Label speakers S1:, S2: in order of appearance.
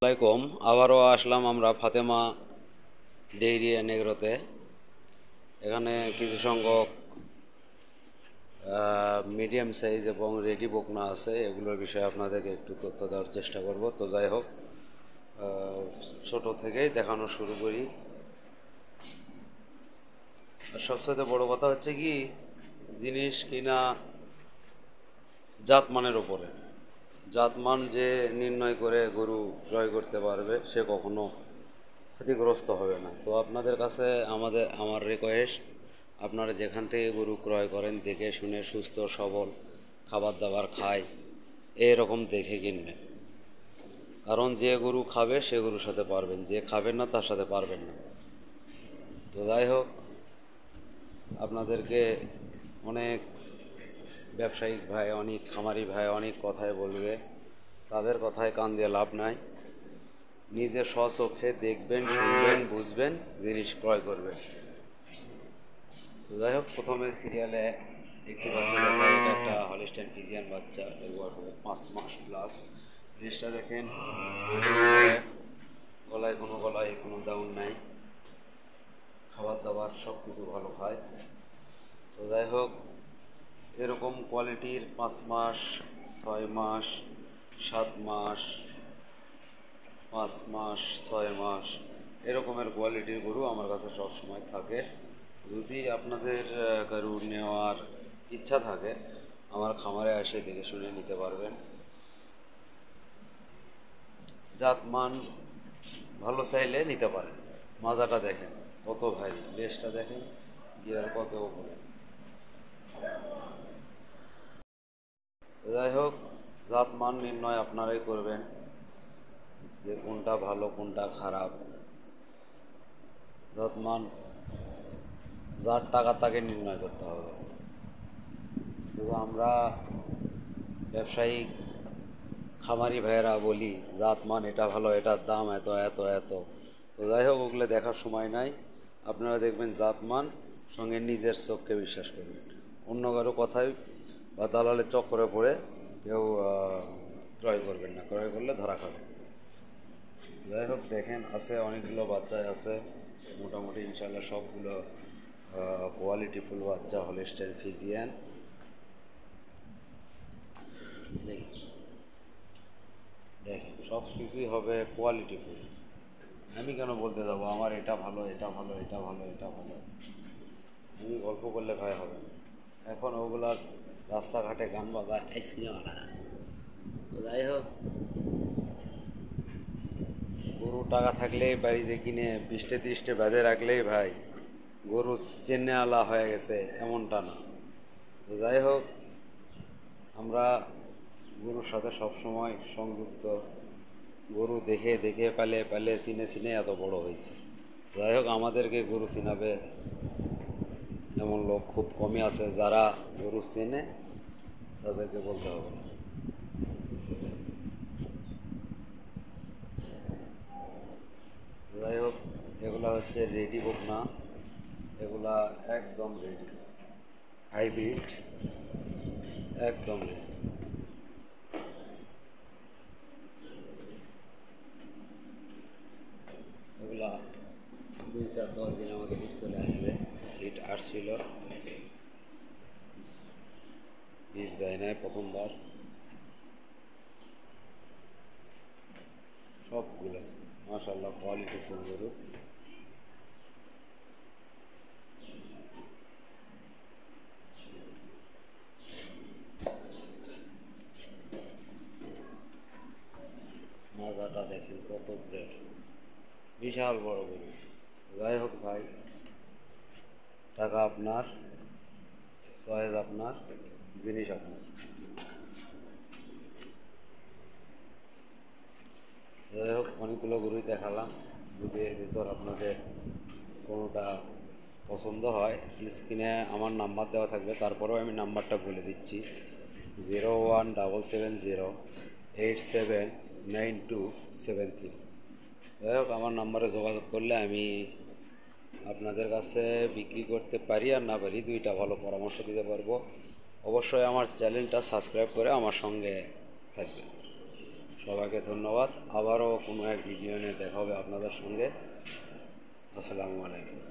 S1: আসসালামাইকুম। আবারও আসলাম আমরা ফাতেমা ডেইরি অ্যান্ড এগ্রোতে। এখানে কিছু সংখ্যক মিডিয়াম সাইজ এবং রেডি বকনা আছে, এগুলোর বিষয়ে আপনাদেরকে একটু তথ্য দেওয়ার চেষ্টা করব। তো যাই হোক, ছোট থেকেই দেখানো শুরু করি। আর সবচেয়ে বড় কথা হচ্ছে কি, জিনিস কিনা জাতমানের ওপরে। জাতমান যে নির্ণয় করে গরু ক্রয় করতে পারবে, সে কখনো ক্ষতিগ্রস্ত হবে না। তো আপনাদের কাছে আমার রিকোয়েস্ট, আপনারা যেখান থেকে গরু ক্রয় করেন দেখে শুনে সুস্থ সবল খাবার দাবার খায় এরকম দেখে কিনবেন। কারণ যে গরু খাবে সে গরুর সাথে পারবেন, যে খাবেন না তার সাথে পারবেন না। তো যাই হোক, আপনাদেরকে অনেক ব্যবসায়িক ভাই, অনেক খামারি ভাই অনেক কথাই বলবে, তাদের কথায় কান দিয়ে লাভ নাই। নিজে স্বচক্ষে দেখবেন, শুনবেন, বুঝবেন, জিনিস ক্রয় করবেন। তো যাই হোক, প্রথমে সিরিয়ালে একটি বাচ্চা দেখা, এটা একটা হলিস্টাইন ফ্রিজিয়ান বাচ্চা, এর বয়স হবে 5 মাস প্লাস। জিনিসটা দেখেন, গলায় কোনো দাউন নাই, খাবার দাবার সব কিছু ভালো খায়। তো যাই হোক, এরকম কোয়ালিটির 5 মাস, 6 মাস, 7 মাস, 5 মাস, 6 মাস এরকমের কোয়ালিটির গরু আমার কাছে সব সময় থাকে। যদি আপনাদের গরু নেওয়ার ইচ্ছা থাকে, আমার খামারে এসে দেখে শুনে নিতে পারবেন। জাতমান ভালো চাইলে নিতে পারেন। মাজাটা দেখেন কত ভারী, লেজটা দেখেন গিয়ার কত উপরে। যাই হোক, জাতমান নির্ণয় আপনারাই করবেন যে কোনটা ভালো কোনটা খারাপ। জাতমান যার টাকা তাকে নির্ণয় করতে হবে। কিন্তু আমরা ব্যবসায়িক খামারি ভাইয়েরা বলি জাতমান এটা ভালো, এটার দাম এত এত এত। তো যাই হোক, ওগুলো দেখার সময় নাই। আপনারা দেখবেন জাতমান, সঙ্গে নিজের চোখকে বিশ্বাস করবেন। অন্য কারো কথায় বা দালালের চক্করে পড়ে কেউ ক্রয় করবেন না, ক্রয় করলে ধরা খাবে। যাই হোক, দেখেন আছে অনেকগুলো বাচ্চাই আছে, মোটামুটি ইনশাল্লাহ সবগুলো কোয়ালিটিফুল বাচ্চা, হলিস্টাইন ফ্রিজিয়ান। দেখেন সব কিছুই হবে কোয়ালিটিফুল। আমি কেন বলতে যাবো আমার এটা ভালো, এটা ভালো, এটা ভালো, এটা ভালো? আমি গল্প করলে ভাই হবে না। এখন ওগুলার রাস্তাঘাটে গান বাজায়, আইসক্রিম আনা। তো যাই হোক, গরু টাকা থাকলেই বাড়িতে কিনে 20-30 বেঁধে রাখলেই ভাই গরু চেন্নে আলা হয়ে গেছে, এমনটা না। তো যাই হোক, আমরা গরুর সাথে সবসময় সংযুক্ত। গরু দেখে দেখে পালে পালে চিনে চিনে এত বড় হয়েছে। যাই হোক, আমাদেরকে গরু চিনাবে এমন লোক খুব কমই আছে, যারা গরু চেনে তাদেরকে বলতে হবে। যাই হোক, এগুলা হচ্ছে রেডি বকনা, এগুলা একদম রেডি, হাইব্রিড, একদম রেডি। এগুলা 2-4-10 দিন আমাদের হিট চলে আসবে। হিট আসছিল, বীজ দেয় নাই প্রথমবার। সবগুলো মাশাআল্লাহ কোয়ালিটি ফুল গরু। মাজাটা দেখেন কত গ্রেট, বিশাল বড় গরু। যাই হোক ভাই, টাকা আপনার, চয়েস আপনার, জিনিস আপনার। যাই হোক, অনেকগুলো গরুই দেখালাম। যদি এর ভিতর আপনাদের কোনোটা পছন্দ হয়, স্ক্রিনে আমার নাম্বার দেওয়া থাকবে, তারপরেও আমি নাম্বারটা বলে দিচ্ছি, 01770879273। যাই হোক, আমার নাম্বারে যোগাযোগ করলে আমি আপনাদের কাছে বিক্রি করতে পারি আর না পারি দুইটা ভালো পরামর্শ দিতে পারবো। অবশ্যই আমার চ্যানেলটা সাবস্ক্রাইব করে আমার সঙ্গে থাকবেন। সবাইকে ধন্যবাদ। আবারও কোনো এক ভিডিও নিয়ে দেখা হবে আপনাদের সঙ্গে। আসসালামু আলাইকুম।